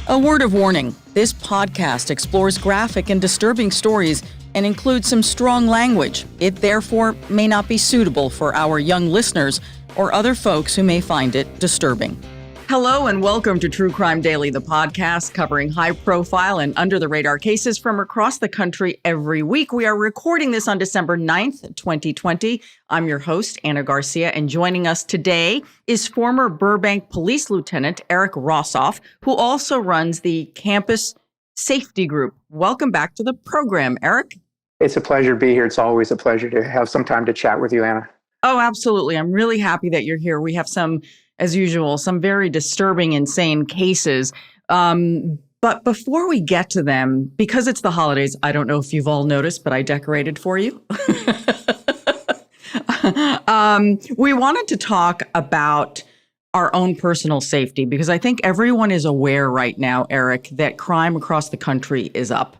A word of warning, this podcast explores graphic and disturbing stories and includes some strong language. It therefore may not be suitable for our young listeners or other folks who may find it disturbing. Hello and welcome to True Crime Daily, the podcast covering high-profile and under-the-radar cases from across the country every week. We are recording this on December 9th, 2020. I'm your host, Ana Garcia, and joining us today is former Burbank Police Lieutenant Eric Rosoff, who also runs the Campus Safety Group. Welcome back to the program, Eric. It's a pleasure to be here. It's always a pleasure to have some time to chat with you, Ana. Oh, absolutely. I'm really happy that you're here. We have as usual, some very disturbing, insane cases. But before we get to them, because it's the holidays, I don't know if you've all noticed, but I decorated for you. We wanted to talk about our own personal safety, because I think everyone is aware right now, Eric, that crime across the country is up.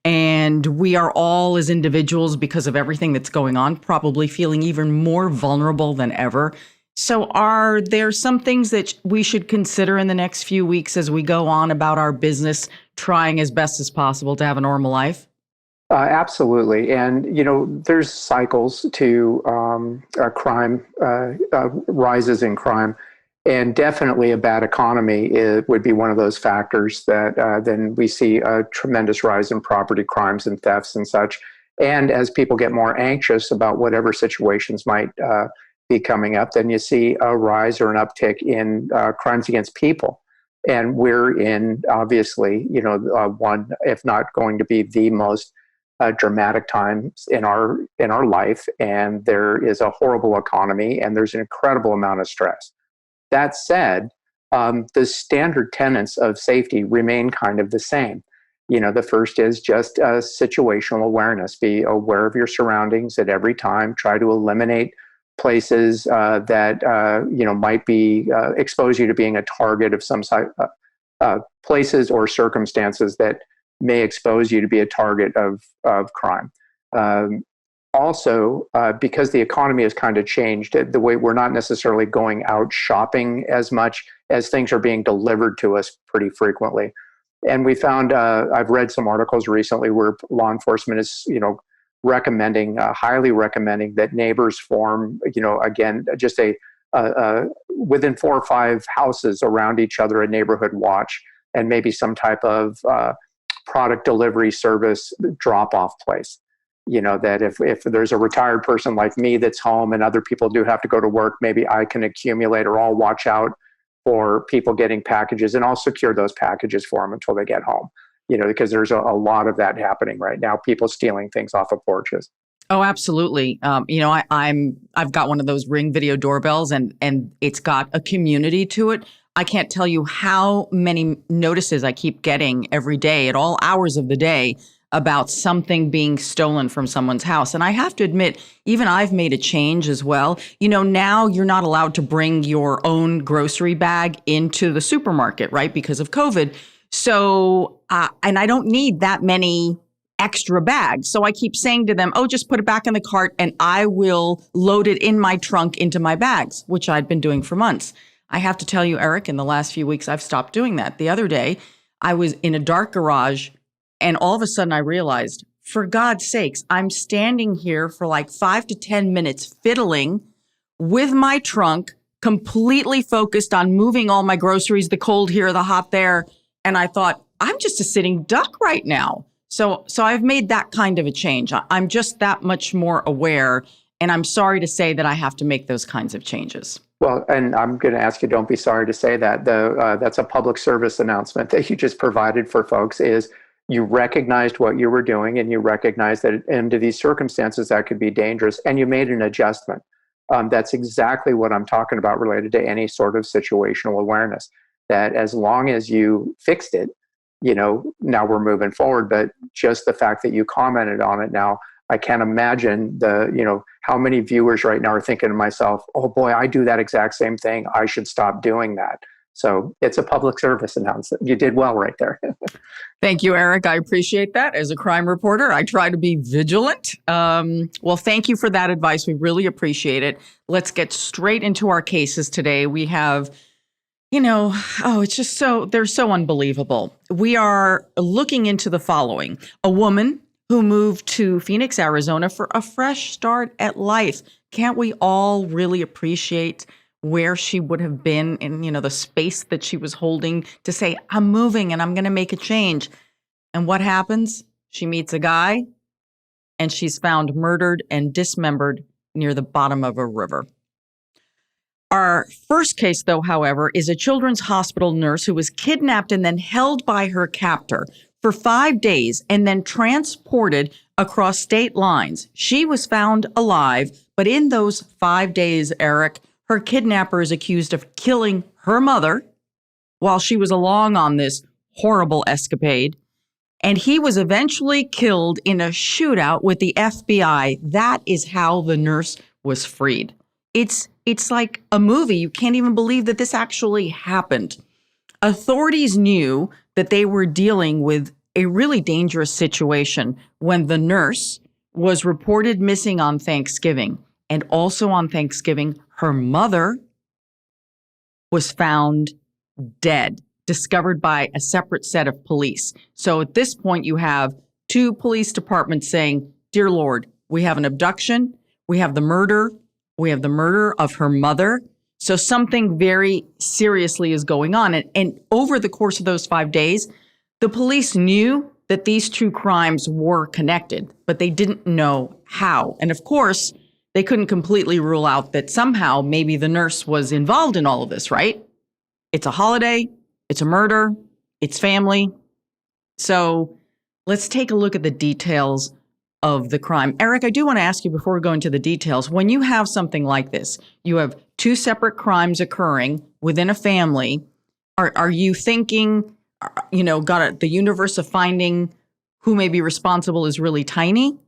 And we are all, as individuals, because of everything that's going on, probably feeling even more vulnerable than ever. So are there some things that we should consider in the next few weeks as we go on about our business, trying as best as possible to have a normal life? Absolutely. And, there's cycles to crime, rises in crime. And definitely a bad economy would be one of those factors that then we see a tremendous rise in property crimes and thefts and such. And as people get more anxious about whatever situations might be coming up, then you see a rise or an uptick in crimes against people. And we're in, obviously, one, if not going to be the most dramatic times in our life. And there is a horrible economy and there's an incredible amount of stress. That said, the standard tenets of safety remain kind of the same. The first is just situational awareness. Be aware of your surroundings at every time. Try to eliminate places that might be expose you to being a target of some places or circumstances that may expose you to be a target of crime. Also, because the economy has kind of changed, the way we're not necessarily going out shopping as much as things are being delivered to us pretty frequently. And we found, I've read some articles recently where law enforcement is, highly recommending that neighbors form, again, just within 4 or 5 houses around each other, a neighborhood watch, and maybe some type of product delivery service drop-off place. That if there's a retired person like me that's home and other people do have to go to work, maybe I can accumulate, or I'll watch out for people getting packages and I'll secure those packages for them until they get home. Because there's a lot of that happening right now, people stealing things off of porches. Oh, absolutely. I've got one of those Ring video doorbells and it's got a community to it. I can't tell you how many notices I keep getting every day at all hours of the day about something being stolen from someone's house. And I have to admit, even I've made a change as well. Now you're not allowed to bring your own grocery bag into the supermarket, right? Because of COVID. So, and I don't need that many extra bags. So I keep saying to them, just put it back in the cart and I will load it in my trunk into my bags, which I'd been doing for months. I have to tell you, Eric, in the last few weeks, I've stopped doing that. The other day, I was in a dark garage and all of a sudden I realized, for God's sakes, I'm standing here for like 5 to 10 minutes fiddling with my trunk, completely focused on moving all my groceries, the cold here, the hot there. And I thought, I'm just a sitting duck right now. So I've made that kind of a change. I'm just that much more aware. And I'm sorry to say that I have to make those kinds of changes. Well, and I'm going to ask you, don't be sorry to say that. That's a public service announcement that you just provided for folks, is you recognized what you were doing and you recognized that under these circumstances that could be dangerous and you made an adjustment. That's exactly what I'm talking about related to any sort of situational awareness, that as long as you fixed it, now we're moving forward. But just the fact that you commented on it now, I can't imagine how many viewers right now are thinking to myself, oh boy, I do that exact same thing. I should stop doing that. So it's a public service announcement. You did well right there. Thank you, Eric. I appreciate that. As a crime reporter, I try to be vigilant. Well, thank you for that advice. We really appreciate it. Let's get straight into our cases today. We have it's just they're so unbelievable. We are looking into the following. A woman who moved to Phoenix, Arizona for a fresh start at life. Can't we all really appreciate where she would have been in, the space that she was holding to say, I'm moving and I'm going to make a change. And what happens? She meets a guy and she's found murdered and dismembered near the bottom of a river. Our first case, though, however, is a children's hospital nurse who was kidnapped and then held by her captor for 5 days and then transported across state lines. She was found alive, but in those 5 days, Eric, her kidnapper is accused of killing her mother while she was along on this horrible escapade. And he was eventually killed in a shootout with the FBI. That is how the nurse was freed. It's like a movie. You can't even believe that this actually happened. Authorities knew that they were dealing with a really dangerous situation when the nurse was reported missing on Thanksgiving. And also on Thanksgiving, her mother was found dead, discovered by a separate set of police. So at this point, you have two police departments saying, dear Lord, we have an abduction, we have the murder of her mother. So something very seriously is going on. And over the course of those 5 days, the police knew that these two crimes were connected, but they didn't know how. And of course, they couldn't completely rule out that somehow maybe the nurse was involved in all of this, right? It's a holiday, it's a murder, it's family. So let's take a look at the details of the crime. Eric, I do want to ask you before we go into the details, when you have something like this, you have two separate crimes occurring within a family, are you thinking, the universe of finding who may be responsible is really tiny?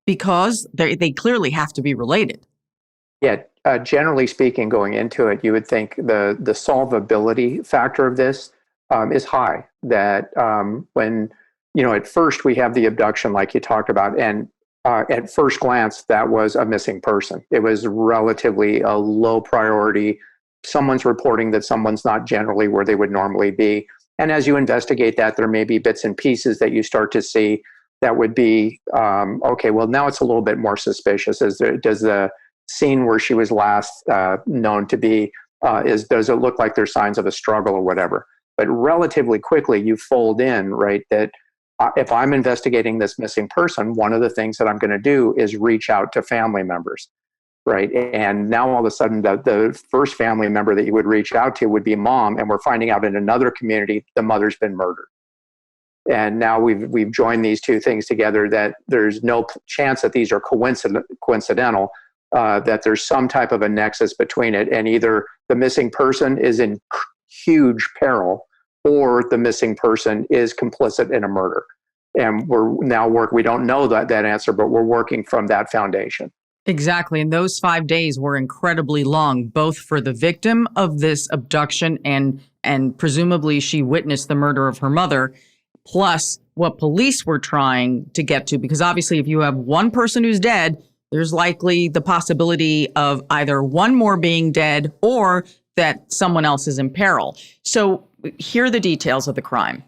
Because they clearly have to be related. Yeah, generally speaking, going into it, you would think the solvability factor of this is high. That when, at first we have the abduction like you talked about, and at first glance, that was a missing person. It was relatively a low priority. Someone's reporting that someone's not generally where they would normally be. And as you investigate that, there may be bits and pieces that you start to see that would be, okay, well, now it's a little bit more suspicious. Does the scene where she was last known to be, does it look like there's signs of a struggle or whatever? But relatively quickly, you fold in, right, that if I'm investigating this missing person, one of the things that I'm going to do is reach out to family members, right? And now all of a sudden, the first family member that you would reach out to would be mom, and we're finding out in another community the mother's been murdered. And now we've joined these two things together, that there's no chance that these are coincidental, that there's some type of a nexus between it, and either the missing person is in huge peril or the missing person is complicit in a murder. And we don't know that answer, but we're working from that foundation. Exactly. And those 5 days were incredibly long, both for the victim of this abduction and presumably she witnessed the murder of her mother, plus what police were trying to get to. Because obviously, if you have one person who's dead, there's likely the possibility of either one more being dead or that someone else is in peril. So here are the details of the crime.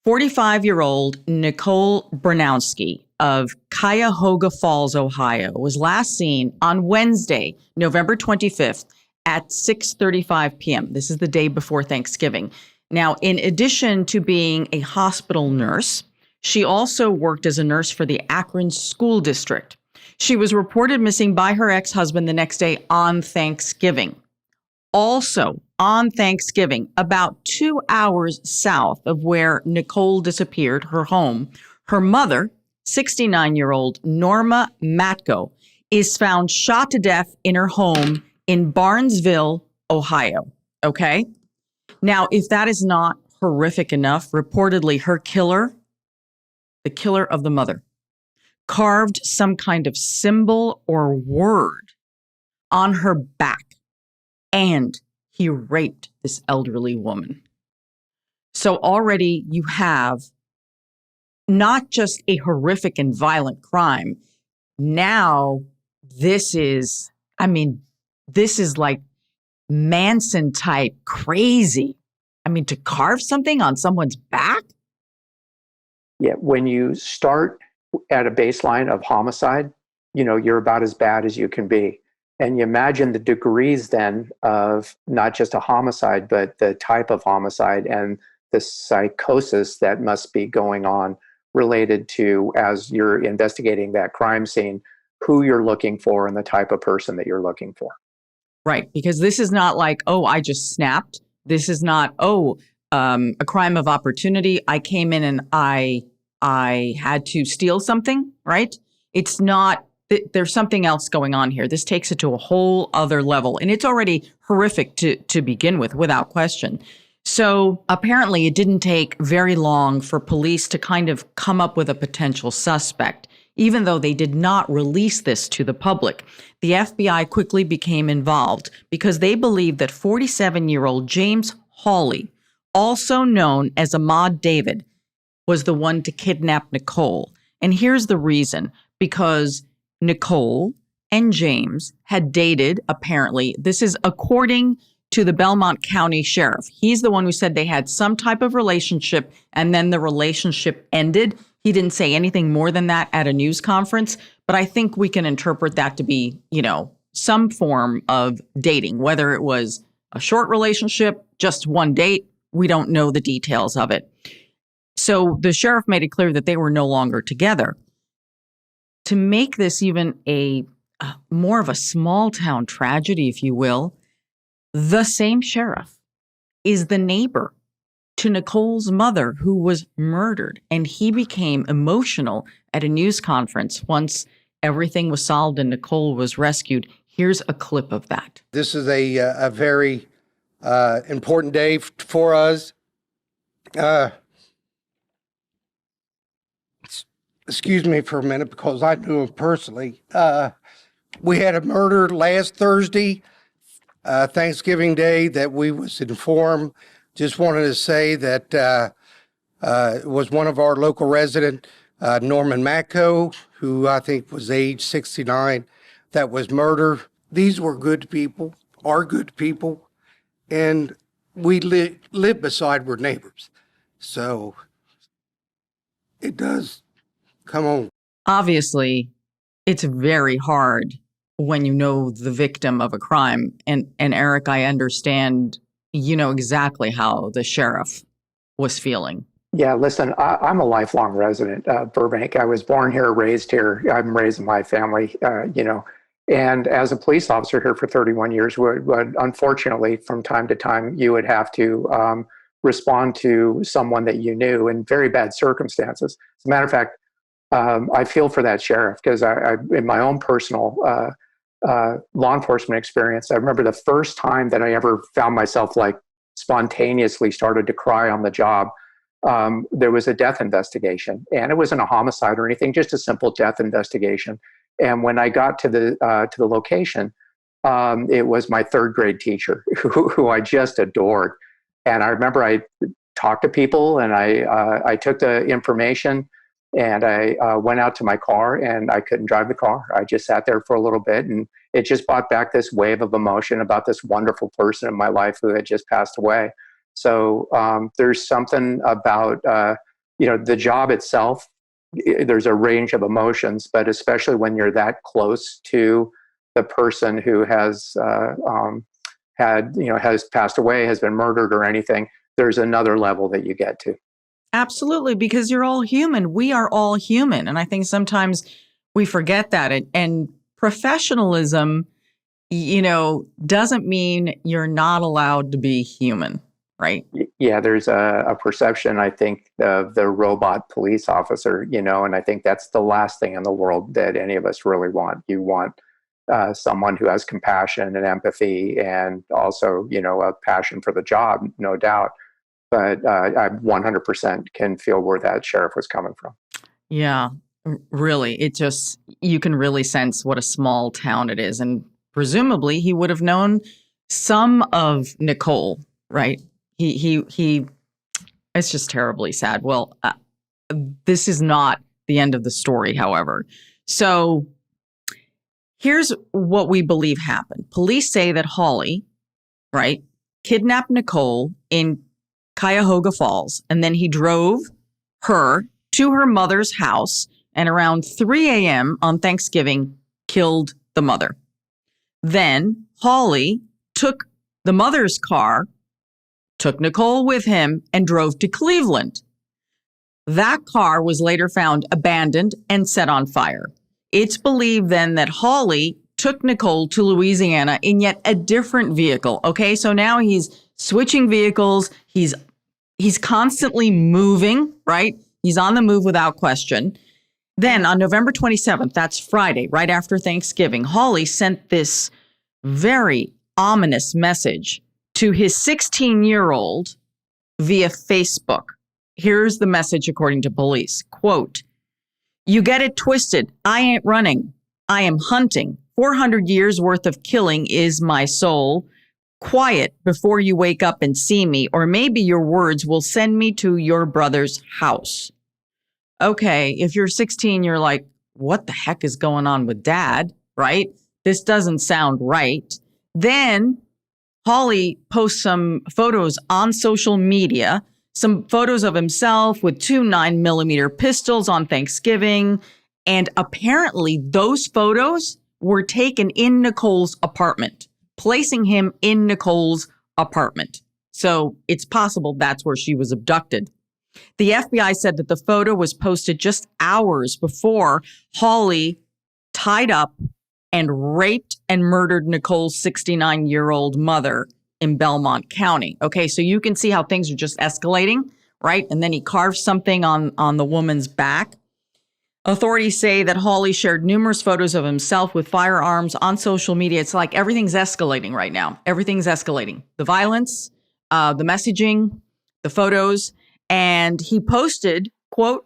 45-year-old Nicole Branowski of Cuyahoga Falls, Ohio, was last seen on Wednesday, November 25th at 6:35 p.m. This is the day before Thanksgiving. Now, in addition to being a hospital nurse, she also worked as a nurse for the Akron School District. She was reported missing by her ex-husband the next day on Thanksgiving. Also, on Thanksgiving, about 2 hours south of where Nicole disappeared, her home, her mother, 69-year-old Norma Matko, is found shot to death in her home in Barnesville, Ohio. Okay? Now, if that is not horrific enough, reportedly her killer, the killer of the mother, carved some kind of symbol or word on her back, and he raped this elderly woman. So already you have not just a horrific and violent crime. Now this is like Manson type crazy. I mean, to carve something on someone's back? Yeah, when you start at a baseline of homicide, you're about as bad as you can be. And you imagine the degrees then of not just a homicide, but the type of homicide and the psychosis that must be going on related to, as you're investigating that crime scene, who you're looking for and the type of person that you're looking for. Right. Because this is not like, oh, I just snapped. This is not, a crime of opportunity. I came in and I had to steal something, right? It's not, there's something else going on here. This takes it to a whole other level. And it's already horrific to begin with, without question. So apparently it didn't take very long for police to kind of come up with a potential suspect, even though they did not release this to the public. The FBI quickly became involved because they believed that 47-year-old James Hawley, also known as Ahmaud David, was the one to kidnap Nicole. And here's the reason: because Nicole and James had dated, apparently. This is according to the Belmont County Sheriff. He's the one who said they had some type of relationship and then the relationship ended. He didn't say anything more than that at a news conference, but I think we can interpret that to be, some form of dating, whether it was a short relationship, just one date. We don't know the details of it. So the sheriff made it clear that they were no longer together. To make this even a more of a small town tragedy, if you will, the same sheriff is the neighbor to Nicole's mother, who was murdered. And he became emotional at a news conference once everything was solved and Nicole was rescued. Here's a clip of that. This is a very important day for us. Excuse me for a minute, because I knew him personally. We had a murder last Thursday, Thanksgiving Day, that we was informed. Just wanted to say that it was one of our local resident, Norman Matco, who I think was age 69, that was murdered. These were good people, are good people, and we live beside, we're neighbors. So it does come on. Obviously, it's very hard when you know the victim of a crime. And Eric, I understand, you know exactly how the sheriff was feeling. Yeah, listen, I'm a lifelong resident of Burbank. I was born here, raised here. I'm raising my family, and as a police officer here for 31 years, would unfortunately, from time to time, you would have to respond to someone that you knew in very bad circumstances. As a matter of fact, I feel for that sheriff, because I in my own personal law enforcement experience, I remember the first time that I ever found myself spontaneously started to cry on the job. There was a death investigation, and it wasn't a homicide or anything, just a simple death investigation. And when I got to the location, it was my third grade teacher who I just adored. And I remember I talked to people, and I took the information, and I went out to my car, and I couldn't drive the car. I just sat there for a little bit, and it just brought back this wave of emotion about this wonderful person in my life who had just passed away. So there's something about, the job itself. There's a range of emotions, but especially when you're that close to the person who has has passed away, has been murdered or anything, there's another level that you get to. Absolutely, because you're all human. We are all human. And I think sometimes we forget that. And professionalism, doesn't mean you're not allowed to be human, right? Yeah, there's a perception, I think, of the robot police officer, and I think that's the last thing in the world that any of us really want. You want someone who has compassion and empathy, and also, a passion for the job, no doubt. But I 100% can feel where that sheriff was coming from. Yeah, really. You can really sense what a small town it is. And presumably he would have known some of Nicole, right? He it's just terribly sad. Well, this is not the end of the story, however. So here's what we believe happened. Police say that Hawley, right, kidnapped Nicole in Cuyahoga Falls. And then he drove her to her mother's house, and around 3 a.m. on Thanksgiving, killed the mother. Then Hawley took the mother's car, took Nicole with him, and drove to Cleveland. That car was later found abandoned and set on fire. It's believed then that Hawley took Nicole to Louisiana in yet a different vehicle. Okay, so now he's switching vehicles. He's constantly moving, right? He's on the move without question. Then on November 27th, that's Friday, right after Thanksgiving, Hawley sent this very ominous message to his 16-year-old via Facebook. Here's the message according to police. Quote, "You get it twisted. I ain't running. I am hunting. 400 years worth of killing is my soul. Quiet before you wake up and see me, or maybe your words will send me to your brother's house." Okay, if you're 16, you're like, what the heck is going on with dad, right? This doesn't sound right. Then Hawley posts some photos on social media, some photos of himself with 2 9mm pistols on Thanksgiving. And apparently those photos were taken in Nicole's apartment, placing him in Nicole's apartment. So it's possible that's where she was abducted. The FBI said that the photo was posted just hours before Hawley tied up and raped and murdered Nicole's 69-year-old mother in Belmont County. Okay, so you can see how things are just escalating, right? And then he carves something on the woman's back. Authorities say that Hawley shared numerous photos of himself with firearms on social media. It's like everything's escalating right now. Everything's escalating. The violence, the messaging, the photos. And he posted, quote,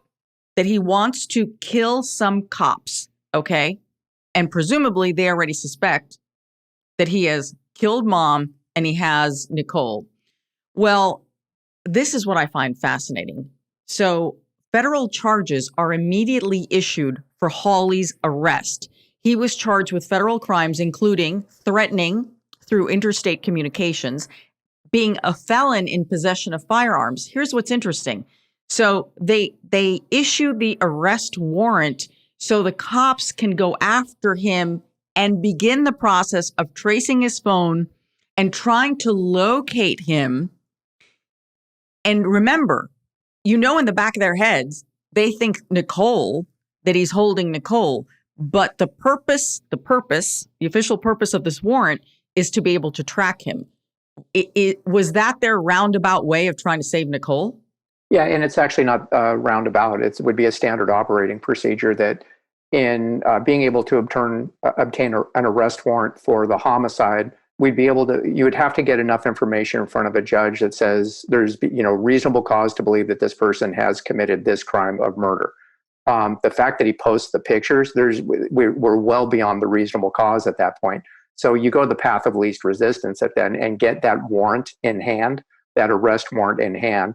that he wants to kill some cops, okay? And presumably they already suspect that he has killed mom and he has Nicole. Well, this is what I find fascinating. So federal charges are immediately issued for Hawley's arrest. He was charged with federal crimes, including threatening through interstate communications, being a felon in possession of firearms. Here's what's interesting. So they issue the arrest warrant so the cops can go after him and begin the process of tracing his phone and trying to locate him. And remember, in the back of their heads, they think Nicole, that he's holding Nicole. But the official purpose of this warrant is to be able to track him. Was that their roundabout way of trying to save Nicole? Yeah, and it's actually not roundabout. It would be a standard operating procedure that in being able to obtain an arrest warrant for the homicide, you would have to get enough information in front of a judge that says there's reasonable cause to believe that this person has committed this crime of murder. The fact that he posts the pictures, we're well beyond the reasonable cause at that point. So you go the path of least resistance and get that warrant in hand, that arrest warrant in hand,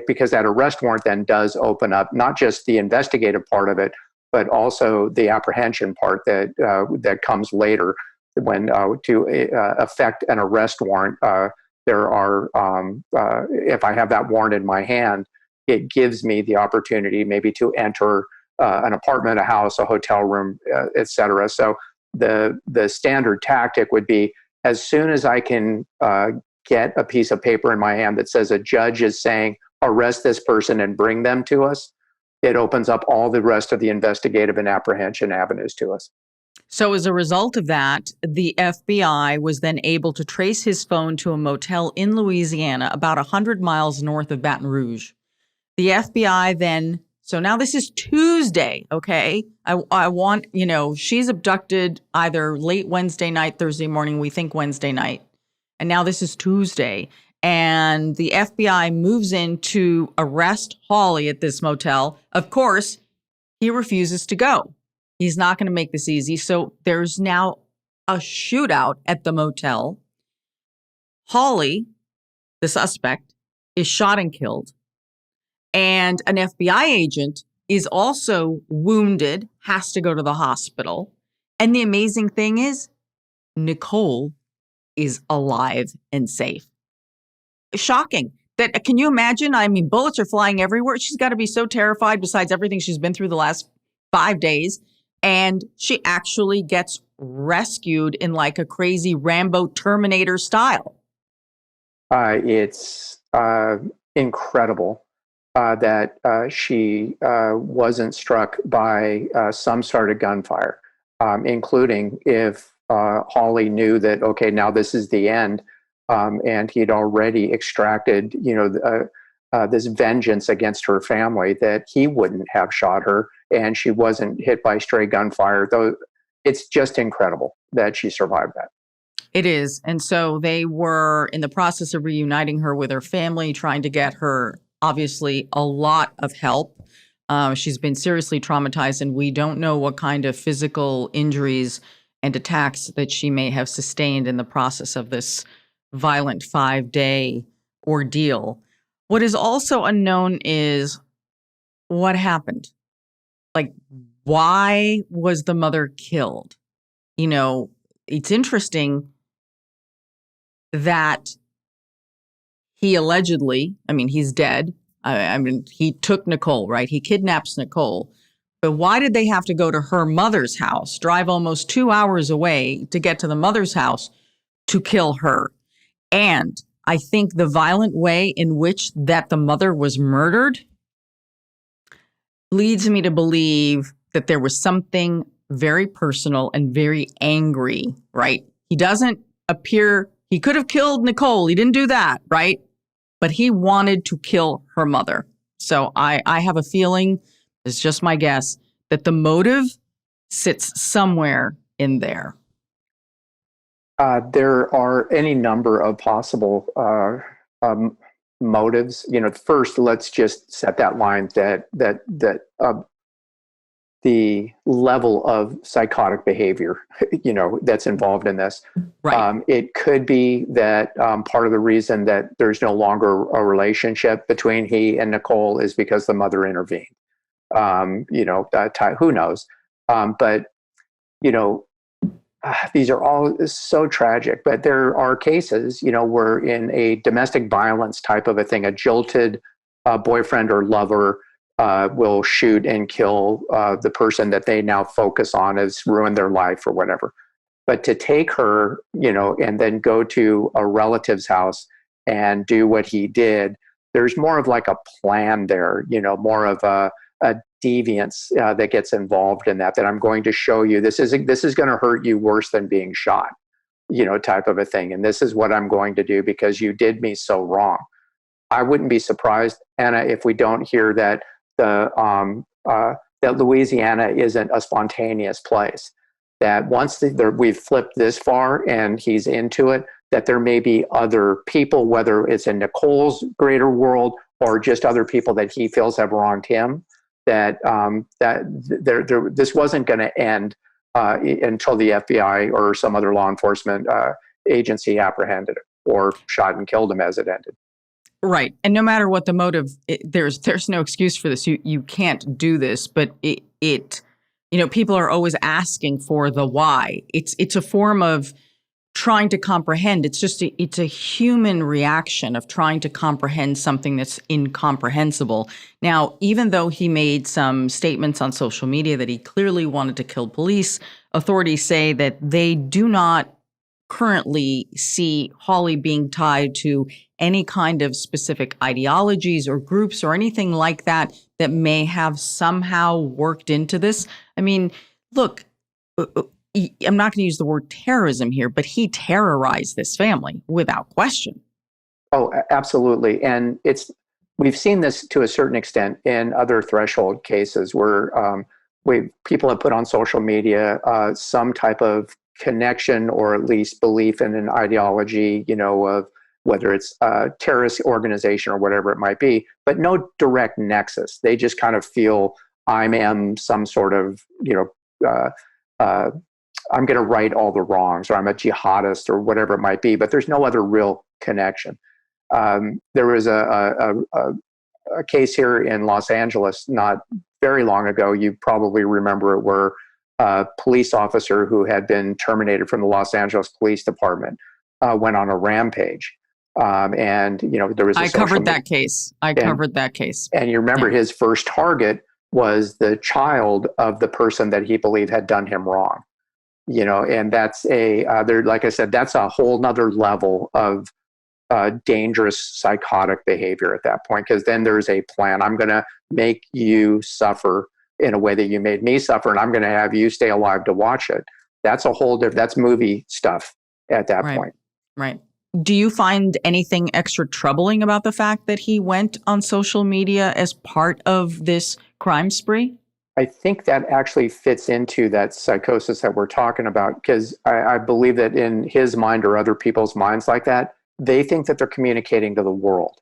because that arrest warrant then does open up not just the investigative part of it, but also the apprehension part that comes later when to affect an arrest warrant. There are, if I have that warrant in my hand, it gives me the opportunity maybe to enter an apartment, a house, a hotel room, et cetera. So the standard tactic would be, as soon as I can get a piece of paper in my hand that says a judge is saying, arrest this person and bring them to us, it opens up all the rest of the investigative and apprehension avenues to us. So as a result of that, the FBI was then able to trace his phone to a motel in Louisiana, about 100 miles north of Baton Rouge. The FBI then, so now this is Tuesday, okay? I want, she's abducted either late Wednesday night, Thursday morning, we think Wednesday night. And now this is Tuesday. And the FBI moves in to arrest Hawley at this motel. Of course, he refuses to go. He's not going to make this easy. So there's now a shootout at the motel. Hawley, the suspect, is shot and killed. And an FBI agent is also wounded, has to go to the hospital. And the amazing thing is, Nicole is alive and safe. Shocking. That can you imagine? I mean, bullets are flying everywhere. She's got to be so terrified besides everything she's been through the last 5 days. And she actually gets rescued in like a crazy Rambo Terminator style. It's incredible that she wasn't struck by some sort of gunfire, including if Holly knew that, okay, now this is the end, and he'd already extracted, this vengeance against her family, that he wouldn't have shot her, and she wasn't hit by stray gunfire. Though it's just incredible that she survived that. It is. And so they were in the process of reuniting her with her family, trying to get her, obviously, a lot of help. She's been seriously traumatized, and we don't know what kind of physical injuries and attacks that she may have sustained in the process of this violent 5-day ordeal. What is also unknown is what happened. Like, why was the mother killed? It's interesting that he allegedly, he's dead. He took Nicole, right? He kidnaps Nicole. But why did they have to go to her mother's house, drive almost 2 hours away to get to the mother's house to kill her? And I think the violent way in which that the mother was murdered leads me to believe that there was something very personal and very angry, right? He doesn't appear, he could have killed Nicole. He didn't do that, right? But he wanted to kill her mother. So I have a feeling, it's just my guess, that the motive sits somewhere in there. There are any number of possible motives. First, let's just set that line that the level of psychotic behavior, that's involved in this. Right. It could be that part of the reason that there's no longer a relationship between he and Nicole is because the mother intervened. Who knows? But these are all so tragic. But there are cases, where in a domestic violence type of a thing, a jilted boyfriend or lover will shoot and kill the person that they now focus on as ruined their life or whatever. But to take her, and then go to a relative's house and do what he did, there's more of like a plan there, more of a deviance that gets involved in that I'm going to show you. This is going to hurt you worse than being shot, type of a thing. And this is what I'm going to do because you did me so wrong. I wouldn't be surprised, Anna, if we don't hear that that Louisiana isn't a spontaneous place. That once we've flipped this far and he's into it, that there may be other people, whether it's in Nicole's greater world or just other people that he feels have wronged him. That this wasn't going to end until the FBI or some other law enforcement agency apprehended it or shot and killed him as it ended. Right. And no matter what the motive, there's no excuse for this. You can't do this, but people are always asking for the why. It's a form of trying to comprehend. It's a human reaction of trying to comprehend something that's incomprehensible. Now, even though he made some statements on social media that he clearly wanted to kill police, authorities say that they do not currently see Holly being tied to any kind of specific ideologies or groups or anything like that that may have somehow worked into this. I mean, look, I'm not going to use the word terrorism here, but he terrorized this family without question. Oh, absolutely. And we've seen this to a certain extent in other threshold cases where people have put on social media some type of connection or at least belief in an ideology, of whether it's a terrorist organization or whatever it might be, but no direct nexus. They just kind of feel I am some sort of, I'm going to right all the wrongs, or I'm a jihadist or whatever it might be, but there's no other real connection. There was a case here in Los Angeles not very long ago. You probably remember it, where a police officer who had been terminated from the Los Angeles Police Department went on a rampage. And, there was a I social covered media. that case. I covered that case. And you remember Yeah. his first target was the child of the person that he believed had done him wrong. And that's like I said, that's a whole nother level of dangerous psychotic behavior at that point, because then there's a plan. I'm going to make you suffer in a way that you made me suffer, and I'm going to have you stay alive to watch it. That's a whole different, that's movie stuff at that point. Right. Do you find anything extra troubling about the fact that he went on social media as part of this crime spree? I think that actually fits into that psychosis that we're talking about, because I believe that in his mind or other people's minds like that, they think that they're communicating to the world.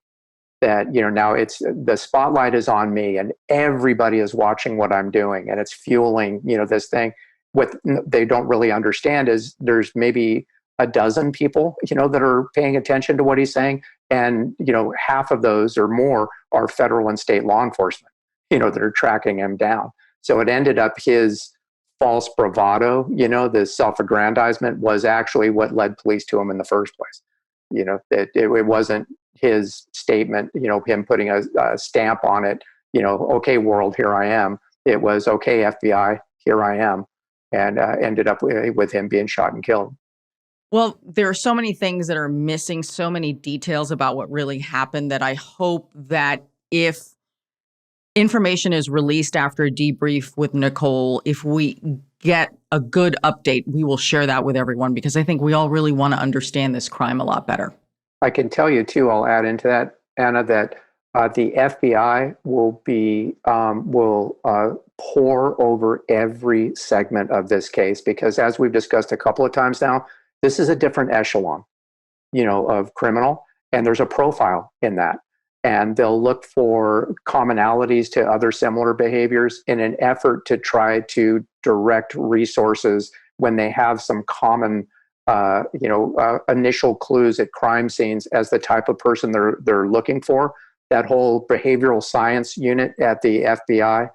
That, now it's the spotlight is on me and everybody is watching what I'm doing, and it's fueling, this thing. What they don't really understand is there's maybe a dozen people, that are paying attention to what he's saying. And, half of those or more are federal and state law enforcement, that are tracking him down. So it ended up his false bravado, the self-aggrandizement was actually what led police to him in the first place. That it wasn't his statement, him putting a stamp on it, okay, world, here I am. It was, okay, FBI, here I am. And ended up with him being shot and killed. Well, there are so many things that are missing, so many details about what really happened, that I hope that if information is released after a debrief with Nicole, if we get a good update, we will share that with everyone, because I think we all really want to understand this crime a lot better. I can tell you too, I'll add into that, Anna, that the FBI will pour over every segment of this case, because as we've discussed a couple of times now, this is a different echelon, of criminal, and there's a profile in that. And they'll look for commonalities to other similar behaviors in an effort to try to direct resources when they have some common, initial clues at crime scenes as the type of person they're looking for. That whole behavioral science unit at the FBI,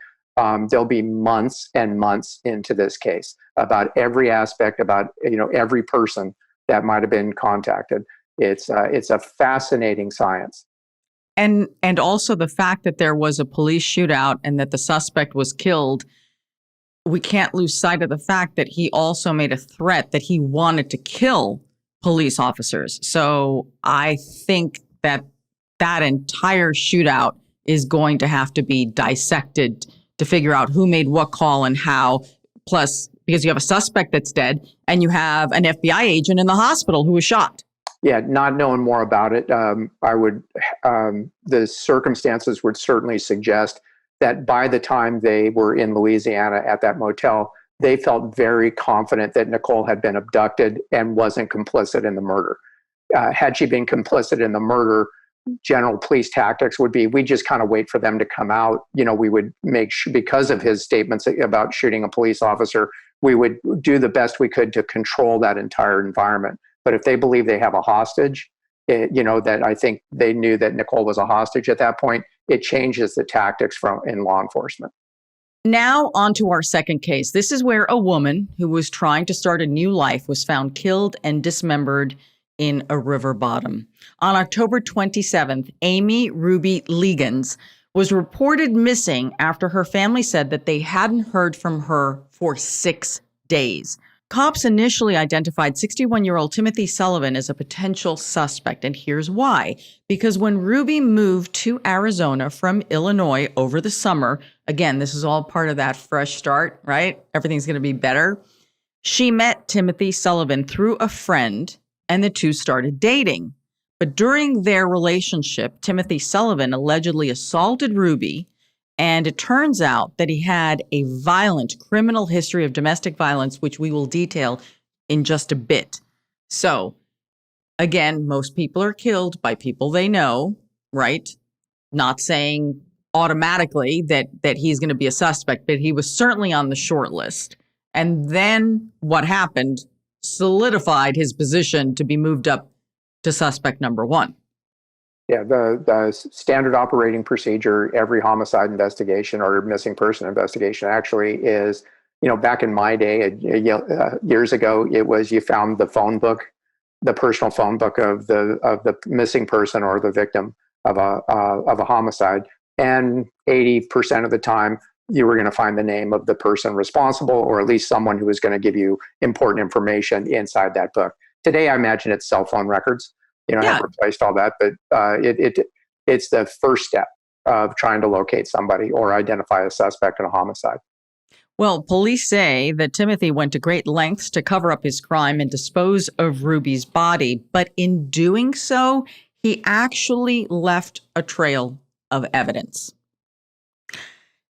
there'll be months and months into this case about every aspect, about every person that might have been contacted. It's a fascinating science. And also the fact that there was a police shootout and that the suspect was killed, we can't lose sight of the fact that he also made a threat that he wanted to kill police officers. So I think that entire shootout is going to have to be dissected to figure out who made what call and how. Plus, because you have a suspect that's dead and you have an FBI agent in the hospital who was shot. Yeah, not knowing more about it, the circumstances would certainly suggest that by the time they were in Louisiana at that motel, they felt very confident that Nicole had been abducted and wasn't complicit in the murder. Had she been complicit in the murder, general police tactics would be, we just kind of wait for them to come out. We would make sure, because of his statements about shooting a police officer, we would do the best we could to control that entire environment. But if they believe they have a hostage, that I think they knew that Nicole was a hostage at that point, it changes the tactics in law enforcement. Now on to our second case. This is where a woman who was trying to start a new life was found killed and dismembered in a river bottom. On October 27th, Amy Ruby Legans was reported missing after her family said that they hadn't heard from her for 6 days. Cops initially identified 61-year-old Timothy Sullivan as a potential suspect, and here's why. Because when Ruby moved to Arizona from Illinois over the summer, again, this is all part of that fresh start, right? Everything's going to be better. She met Timothy Sullivan through a friend, and the two started dating. But during their relationship, Timothy Sullivan allegedly assaulted Ruby, and it turns out that he had a violent criminal history of domestic violence, which we will detail in just a bit. So, again, most people are killed by people they know, right? Not saying automatically that he's going to be a suspect, but he was certainly on the short list. And then what happened solidified his position to be moved up to suspect number one. Yeah, the standard operating procedure, every homicide investigation or missing person investigation actually is, back in my day, years ago, it was you found the phone book the personal phone book of the missing person or the victim of a homicide, and 80% of the time you were going to find the name of the person responsible, or at least someone who was going to give you important information inside that book. Today, I imagine it's cell phone records. Have replaced all that, but it's the first step of trying to locate somebody or identify a suspect in a homicide. Well, police say that Timothy went to great lengths to cover up his crime and dispose of Ruby's body, but in doing so, he actually left a trail of evidence.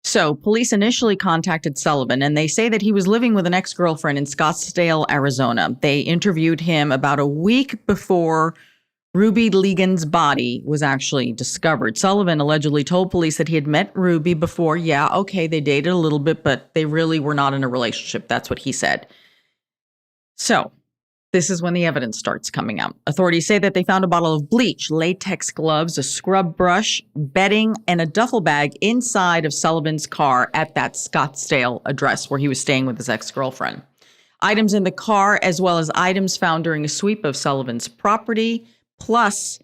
So police initially contacted Sullivan, and they say that he was living with an ex-girlfriend in Scottsdale, Arizona. They interviewed him about a week before Ruby Ligon's body was actually discovered. Sullivan allegedly told police that he had met Ruby before. Yeah, okay, they dated a little bit, but they really were not in a relationship. That's what he said. So this is when the evidence starts coming out. Authorities say that they found a bottle of bleach, latex gloves, a scrub brush, bedding, and a duffel bag inside of Sullivan's car at that Scottsdale address where he was staying with his ex-girlfriend. Items in the car, as well as items found during a sweep of Sullivan's property, plus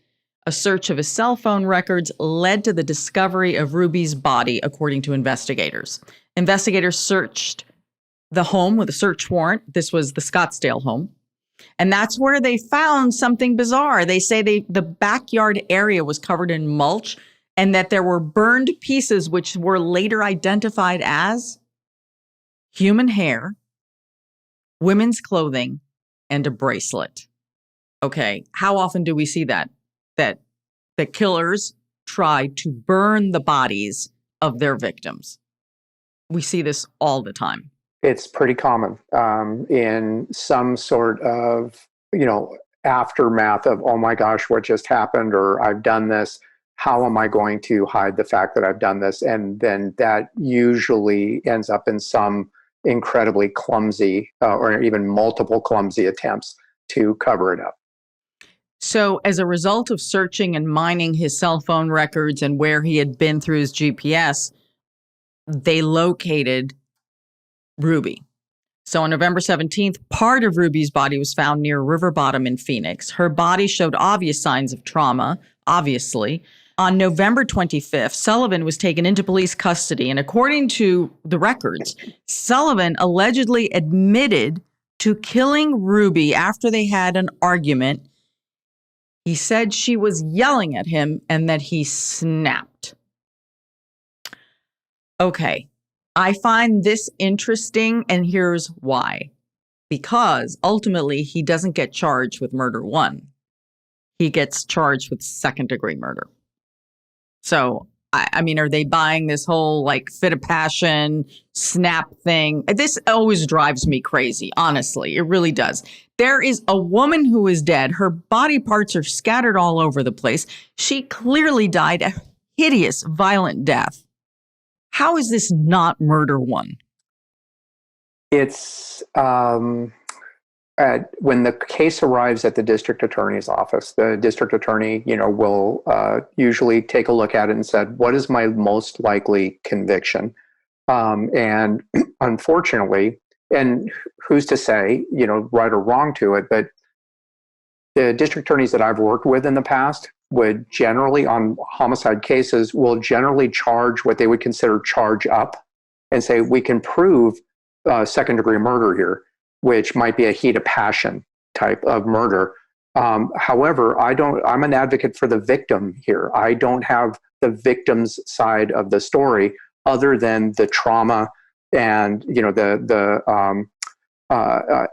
a search of his cell phone records, led to the discovery of Ruby's body, according to investigators. Investigators searched the home with a search warrant. This was the Scottsdale home. And that's where they found something bizarre. They say the backyard area was covered in mulch and that there were burned pieces which were later identified as human hair, women's clothing, and a bracelet. Okay, how often do we see that the killers try to burn the bodies of their victims? We see this all the time. It's pretty common in some sort of, aftermath of, oh my gosh, what just happened, or I've done this. How am I going to hide the fact that I've done this? And then that usually ends up in some incredibly clumsy or even multiple clumsy attempts to cover it up. So as a result of searching and mining his cell phone records and where he had been through his GPS, they located Ruby. So on November 17th, part of Ruby's body was found near river bottom in Phoenix. Her body showed obvious signs of trauma, obviously. On November 25th, Sullivan was taken into police custody. And according to the records, Sullivan allegedly admitted to killing Ruby after they had an argument. He said she was yelling at him and that he snapped. Okay. I find this interesting, and here's why. Because ultimately, he doesn't get charged with murder one. He gets charged with second-degree murder. So, I mean, are they buying this whole, fit of passion, snap thing? This always drives me crazy, honestly. It really does. There is a woman who is dead. Her body parts are scattered all over the place. She clearly died a hideous, violent death. How is this not murder one? It's when the case arrives at the district attorney's office, the district attorney, will usually take a look at it and said, what is my most likely conviction? And unfortunately, and who's to say, right or wrong to it, but the district attorneys that I've worked with in the past would generally, on homicide cases, will generally charge what they would consider charge up and say, we can prove second-degree murder here, which might be a heat of passion type of murder. However, I'm an advocate for the victim here. I don't have the victim's side of the story other than the trauma and, the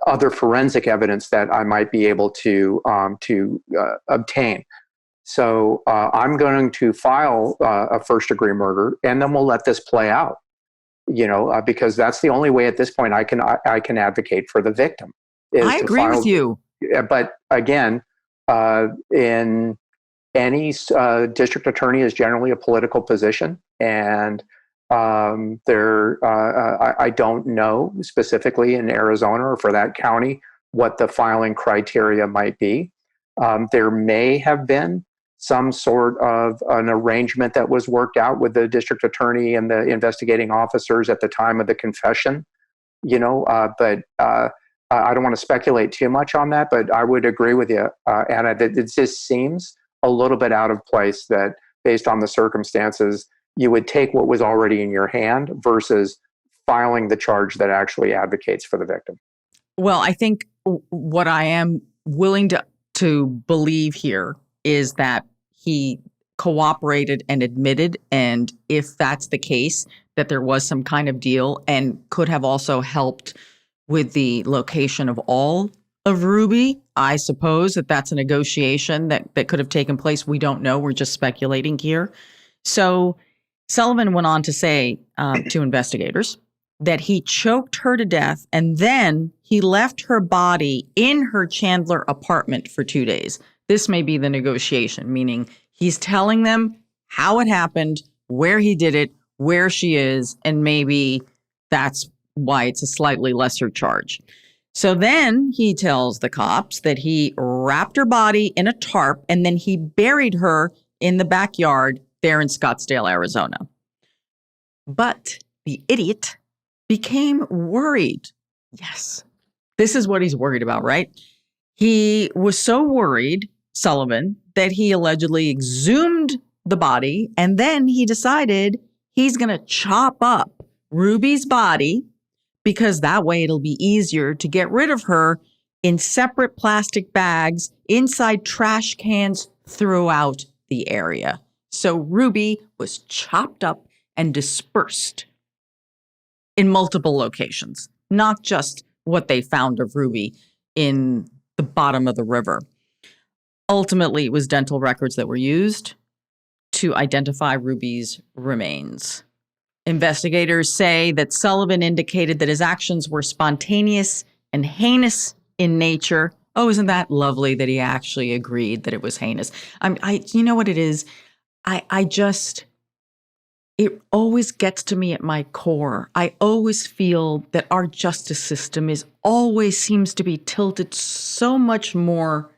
other forensic evidence that I might be able to obtain. So I'm going to file a first-degree murder, and then we'll let this play out. Because that's the only way at this point I can advocate for the victim. I agree with you. But again, in any district attorney is generally a political position, and I don't know specifically in Arizona or for that county what the filing criteria might be. There may have been some sort of an arrangement that was worked out with the district attorney and the investigating officers at the time of the confession, but I don't want to speculate too much on that, but I would agree with you, Anna, that it just seems a little bit out of place that based on the circumstances, you would take what was already in your hand versus filing the charge that actually advocates for the victim. Well, I think what I am willing to believe here is that he cooperated and admitted, and if that's the case, that there was some kind of deal and could have also helped with the location of all of Ruby. I suppose that that's a negotiation that could have taken place. We don't know. We're just speculating here. So Sullivan went on to say to investigators that he choked her to death and then he left her body in her Chandler apartment for 2 days. This may be the negotiation, meaning he's telling them how it happened, where he did it, where she is, and maybe that's why it's a slightly lesser charge. So then he tells the cops that he wrapped her body in a tarp and then he buried her in the backyard there in Scottsdale, Arizona. But the idiot became worried. Yes, this is what he's worried about, right? He was so worried, Sullivan, that he allegedly exhumed the body and then he decided he's going to chop up Ruby's body because that way it'll be easier to get rid of her in separate plastic bags inside trash cans throughout the area. So Ruby was chopped up and dispersed in multiple locations, not just what they found of Ruby in the bottom of the river. Ultimately, it was dental records that were used to identify Ruby's remains. Investigators say that Sullivan indicated that his actions were spontaneous and heinous in nature. Oh, isn't that lovely that he actually agreed that it was heinous? You know what it is? It always gets to me at my core. I always feel that our justice system always seems to be tilted so much more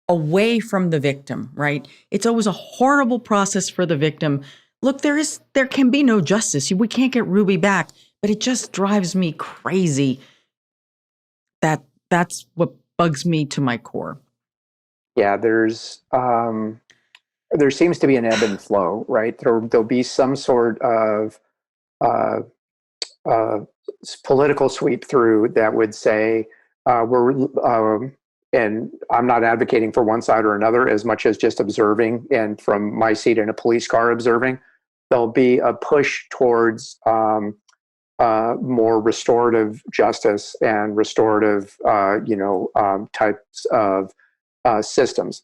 away from the victim, right? It's always a horrible process for the victim. Look, there can be no justice. We can't get Ruby back, but it just drives me crazy. That's what bugs me to my core. Yeah, there seems to be an ebb and flow, right? There'll be some sort of political sweep through that would say and I'm not advocating for one side or another as much as just observing, and from my seat in a police car observing, there'll be a push towards more restorative justice and restorative, types of systems.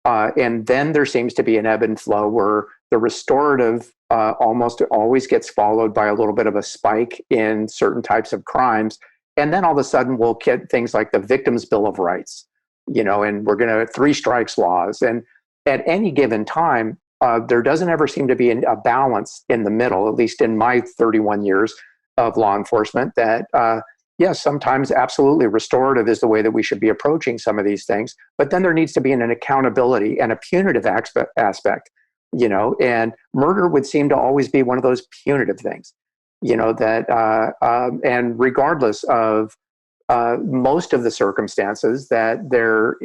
And then there seems to be an ebb and flow where the restorative almost always gets followed by a little bit of a spike in certain types of crimes. And then all of a sudden we'll get things like the Victims' Bill of Rights, and we're going to 3 strikes laws. And at any given time, there doesn't ever seem to be a balance in the middle, at least in my 31 years of law enforcement, that yes, sometimes absolutely restorative is the way that we should be approaching some of these things. But then there needs to be an accountability and a punitive aspect, and murder would seem to always be one of those punitive things, and regardless of most of the circumstances that there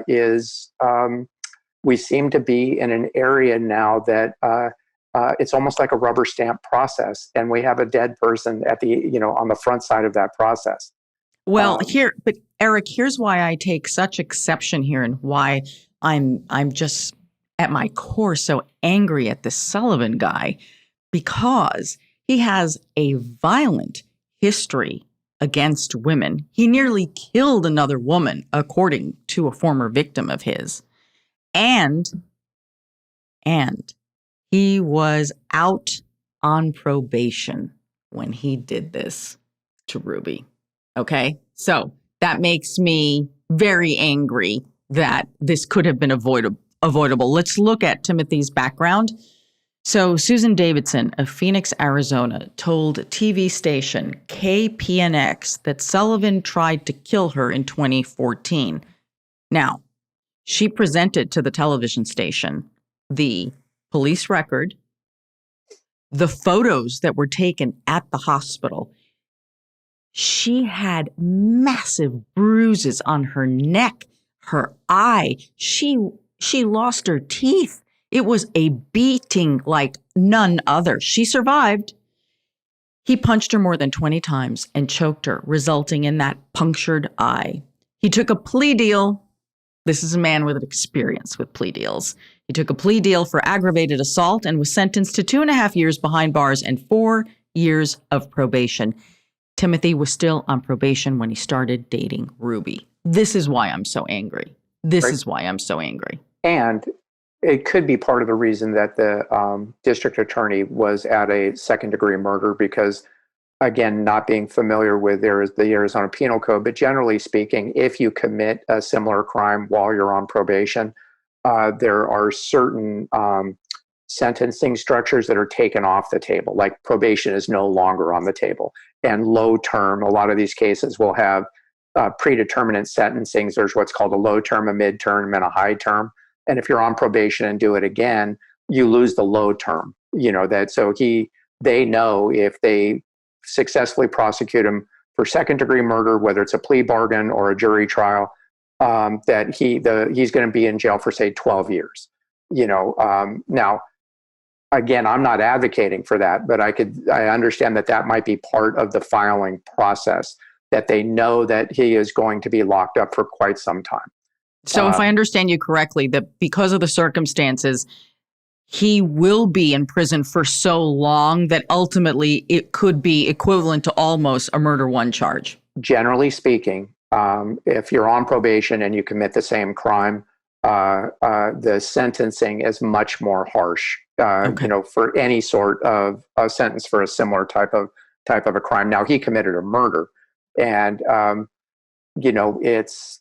is, we seem to be in an area now that it's almost like a rubber stamp process, and we have a dead person at the, on the front side of that process. Well, but Eric, here's why I take such exception here, and why I'm just at my core so angry at this Sullivan guy, because he has a violent history against women. He nearly killed another woman, according to a former victim of his, and he was out on probation when he did this to Ruby. Okay? So that makes me very angry that this could have been avoidable. Let's look at Timothy's background. So Susan Davidson of Phoenix, Arizona, told TV station KPNX that Sullivan tried to kill her in 2014. Now, she presented to the television station the police record, the photos that were taken at the hospital. She had massive bruises on her neck, her eye. She lost her teeth. It was a beating like none other. She survived. He punched her more than 20 times and choked her, resulting in that punctured eye. He took a plea deal. This is a man with experience with plea deals. He took a plea deal for aggravated assault and was sentenced to 2.5 years behind bars and 4 years of probation. Timothy was still on probation when he started dating Ruby. This is why I'm so angry. This is why I'm so angry. And it could be part of the reason that the district attorney was at a second-degree murder because, again, not being familiar with the Arizona Penal Code, but generally speaking, if you commit a similar crime while you're on probation, there are certain sentencing structures that are taken off the table, like probation is no longer on the table. And low term, a lot of these cases will have predeterminate sentencing. There's what's called a low term, a mid term, and a high term. And if you're on probation and do it again, you lose the low term. So they know if they successfully prosecute him for second-degree murder, whether it's a plea bargain or a jury trial, that he's going to be in jail for, say, 12 years. Now, again, I'm not advocating for that, but I understand that might be part of the filing process, that they know that he is going to be locked up for quite some time. So if I understand you correctly, that because of the circumstances, he will be in prison for so long that ultimately it could be equivalent to almost a murder one charge. Generally speaking, if you're on probation and you commit the same crime, the sentencing is much more harsh, for any sort of a sentence for a similar type of a crime. Now, he committed a murder, and it's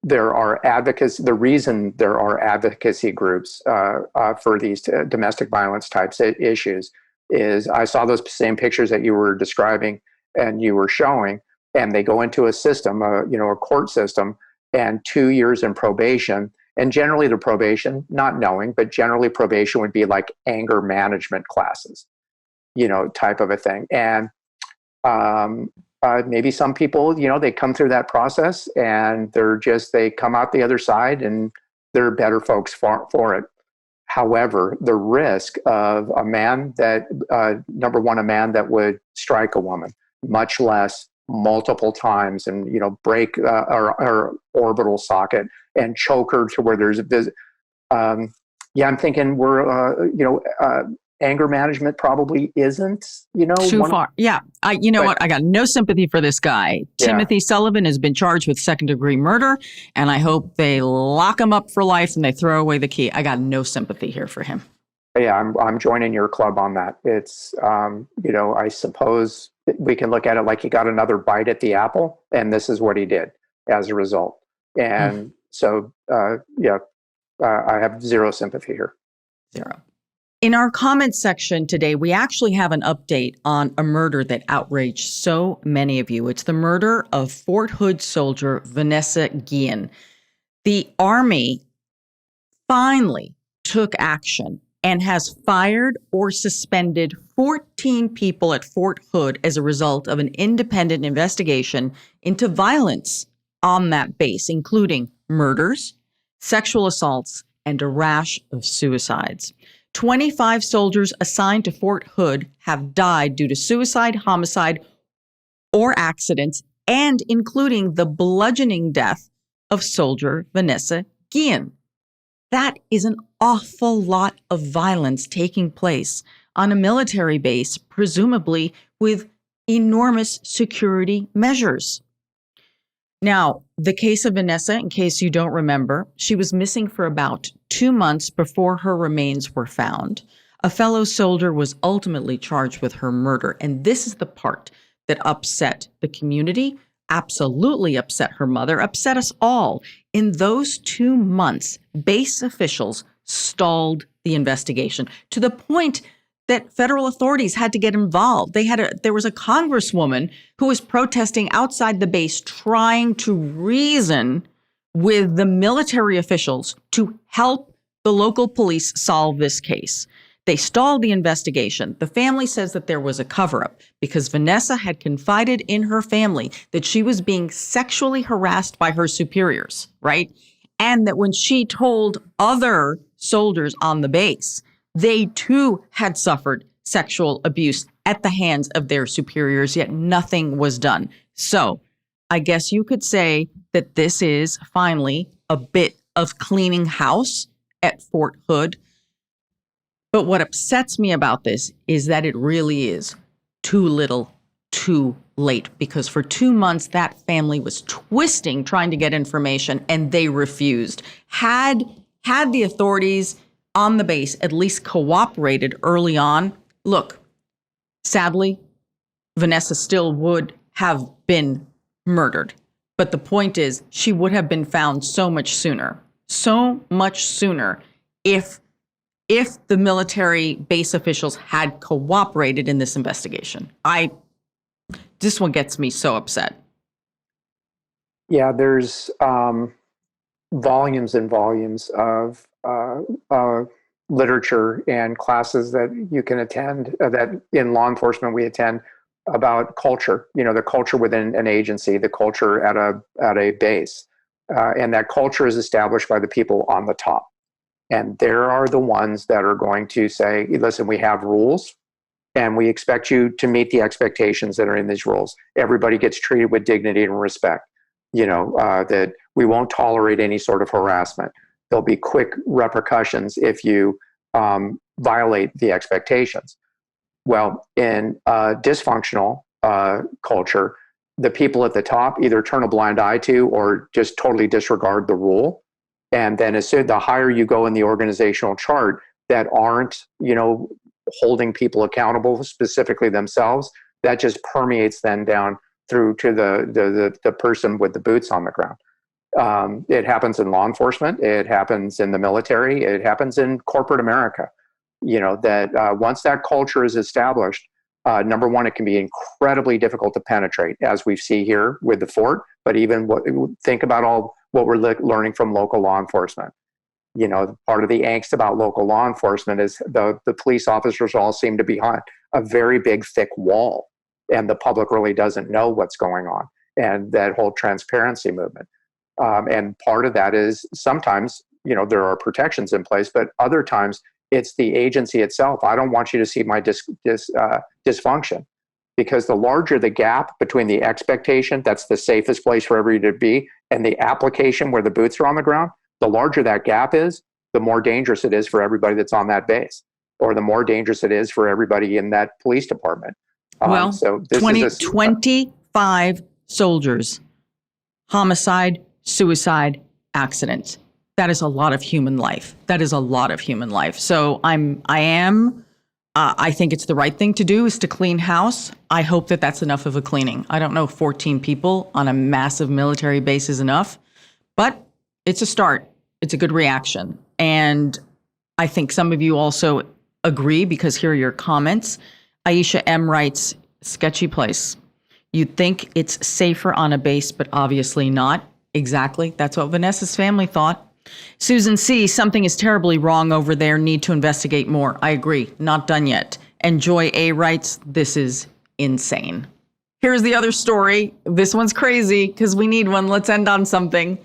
there are advocates. The reason there are advocacy groups for these domestic violence types of issues is I saw those same pictures that you were describing and you were showing, and they go into a system, a court system, and 2 years in probation. And generally the probation, not knowing, but generally probation would be like anger management classes, type of a thing. And maybe some people, they come through that process and they come out the other side and they're better folks for it. However, the risk of a man that, number one, a man that would strike a woman, much less multiple times and, break her orbital socket and choke her to where there's I'm thinking anger management probably isn't, too far. Yeah. What? I got no sympathy for this guy. Yeah. Timothy Sullivan has been charged with second-degree murder, and I hope they lock him up for life and they throw away the key. I got no sympathy here for him. Yeah, I'm joining your club on that. It's, I suppose we can look at it like he got another bite at the apple, and this is what he did as a result. And so, I have zero sympathy here. Zero. In our comments section today, we actually have an update on a murder that outraged so many of you. It's the murder of Fort Hood soldier Vanessa Guillen. The Army finally took action and has fired or suspended 14 people at Fort Hood as a result of an independent investigation into violence on that base, including murders, sexual assaults, and a rash of suicides. 25 soldiers assigned to Fort Hood have died due to suicide, homicide, or accidents, and including the bludgeoning death of soldier Vanessa Guillen. That is an awful lot of violence taking place on a military base, presumably with enormous security measures. Now, the case of Vanessa, in case you don't remember, she was missing for about 2 months before her remains were found. A fellow soldier was ultimately charged with her murder, and this is the part that upset the community, absolutely upset her mother, upset us all. In those 2 months, base officials stalled the investigation to the point that federal authorities had to get involved. There was a congresswoman who was protesting outside the base trying to reason with the military officials to help the local police solve this case. They stalled the investigation. The family says that there was a cover-up because Vanessa had confided in her family that she was being sexually harassed by her superiors, right? And that when she told other soldiers on the base, they too had suffered sexual abuse at the hands of their superiors, yet nothing was done. So I guess you could say that this is finally a bit of cleaning house at Fort Hood. But what upsets me about this is that it really is too little, too late, because for 2 months, that family was twisting, trying to get information, and they refused. Had the authorities on the base at least cooperated early on, look, sadly, Vanessa still would have been murdered. But the point is, she would have been found so much sooner if the military base officials had cooperated in this investigation. This one gets me so upset. Yeah, there's volumes and volumes of literature and classes that you can attend, that in law enforcement we attend, about culture, the culture within an agency, the culture at a base. And that culture is established by the people on the top. And there are the ones that are going to say, listen, we have rules and we expect you to meet the expectations that are in these rules. Everybody gets treated with dignity and respect, that we won't tolerate any sort of harassment. There'll be quick repercussions if you violate the expectations. Well, in dysfunctional culture, the people at the top either turn a blind eye to or just totally disregard the rule. And then as soon the higher you go in the organizational chart that aren't, holding people accountable, specifically themselves, that just permeates then down through to the person with the boots on the ground. It happens in law enforcement. It happens in the military. It happens in corporate America. That once that culture is established, number one, it can be incredibly difficult to penetrate, as we see here with the fort. But even think about all what we're learning from local law enforcement. Part of the angst about local law enforcement is the police officers all seem to be behind a very big, thick wall, and the public really doesn't know what's going on. And that whole transparency movement. And part of that is sometimes, there are protections in place, but other times it's the agency itself. I don't want you to see my dysfunction, because the larger the gap between the expectation, that's the safest place for everybody to be, and the application where the boots are on the ground, the larger that gap is, the more dangerous it is for everybody that's on that base, or the more dangerous it is for everybody in that police department. So this 25 soldiers, homicide, suicide, accidents. That is a lot of human life. So I think it's the right thing to do is to clean house. I hope that that's enough of a cleaning. I don't know, 14 people on a massive military base is enough, but it's a start. It's a good reaction. And I think some of you also agree, because here are your comments. Aisha M. writes, sketchy place. You'd think it's safer on a base, but obviously not. Exactly. That's what Vanessa's family thought. Susan C., something is terribly wrong over there. Need to investigate more. I agree. Not done yet. And Joy A. writes, this is insane. Here's the other story. This one's crazy because we need one. Let's end on something.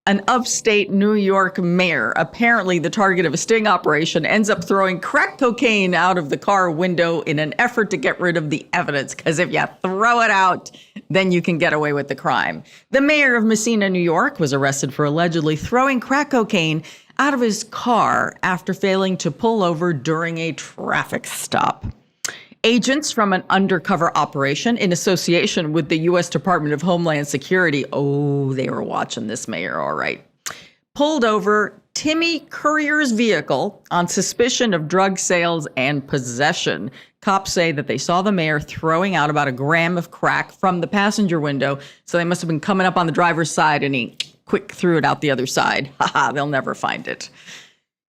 An upstate New York mayor, apparently the target of a sting operation, ends up throwing crack cocaine out of the car window in an effort to get rid of the evidence. Because if you throw it out, then you can get away with the crime. The mayor of Messina, New York, was arrested for allegedly throwing crack cocaine out of his car after failing to pull over during a traffic stop. Agents from an undercover operation in association with the U.S. Department of Homeland Security, they were watching this mayor, all right, pulled over Timmy Courier's vehicle on suspicion of drug sales and possession. Cops say that they saw the mayor throwing out about a gram of crack from the passenger window, so they must have been coming up on the driver's side, and he quick threw it out the other side. They'll never find it.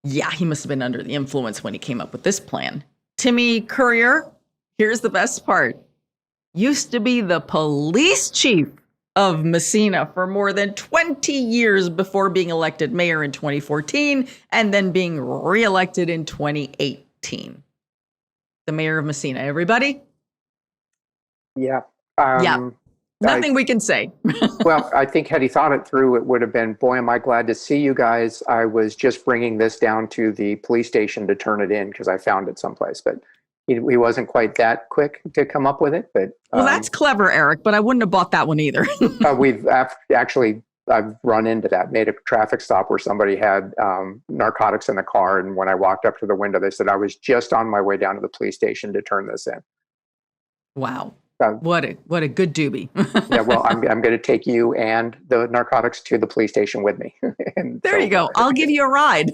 Yeah, he must have been under the influence when he came up with this plan. Timmy Courier, here's the best part, used to be the police chief of Messina for more than 20 years before being elected mayor in 2014 and then being reelected in 2018. 2018. The mayor of Messina. Everybody? Yeah. Yeah. Nothing we can say. Well, I think had he thought it through, it would have been, boy, am I glad to see you guys. I was just bringing this down to the police station to turn it in because I found it someplace. But he wasn't quite that quick to come up with it. But well, that's clever, Eric, but I wouldn't have bought that one either. I've run into that, made a traffic stop where somebody had narcotics in the car. And when I walked up to the window, they said, I was just on my way down to the police station to turn this in. Wow. What a good doobie. Yeah, well, I'm going to take you and the narcotics to the police station with me. And there you go. I'll give you a ride.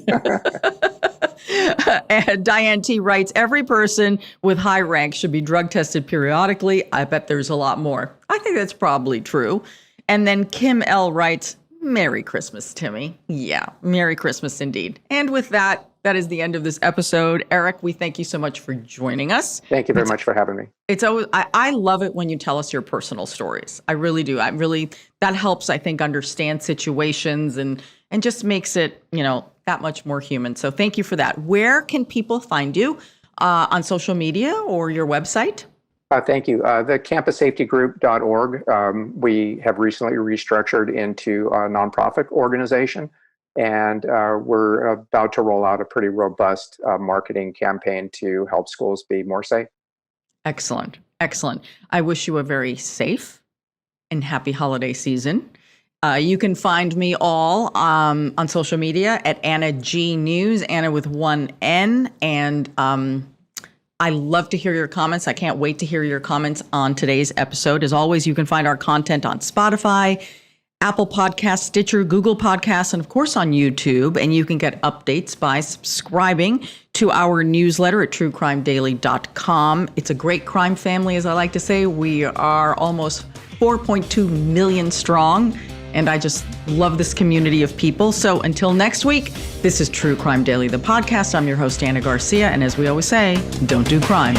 And Diane T. writes, every person with high rank should be drug tested periodically. I bet there's a lot more. I think that's probably true. And then Kim L. writes, Merry Christmas, Timmy. Yeah, Merry Christmas indeed. And with that, that is the end of this episode. Eric, we thank you so much for joining us. Thank you very much for having me. It's always, I love it when you tell us your personal stories. I really do. That helps, I think, understand situations and just makes it, that much more human. So thank you for that. Where can people find you on social media or your website? Thank you. The campussafetygroup.org. We have recently restructured into a nonprofit organization. And we're about to roll out a pretty robust marketing campaign to help schools be more safe. Excellent. Excellent. I wish you a very safe and happy holiday season. You can find me all on social media at Ana G News, Ana with one N. And I love to hear your comments. I can't wait to hear your comments on today's episode. As always, you can find our content on Spotify, Apple Podcasts, Stitcher, Google Podcasts, and of course on YouTube. And you can get updates by subscribing to our newsletter at truecrimedaily.com. It's a great crime family, as I like to say. We are almost 4.2 million strong, and I just love this community of people. So until next week, this is True Crime Daily, the podcast. I'm your host, Ana Garcia, and as we always say, don't do crime.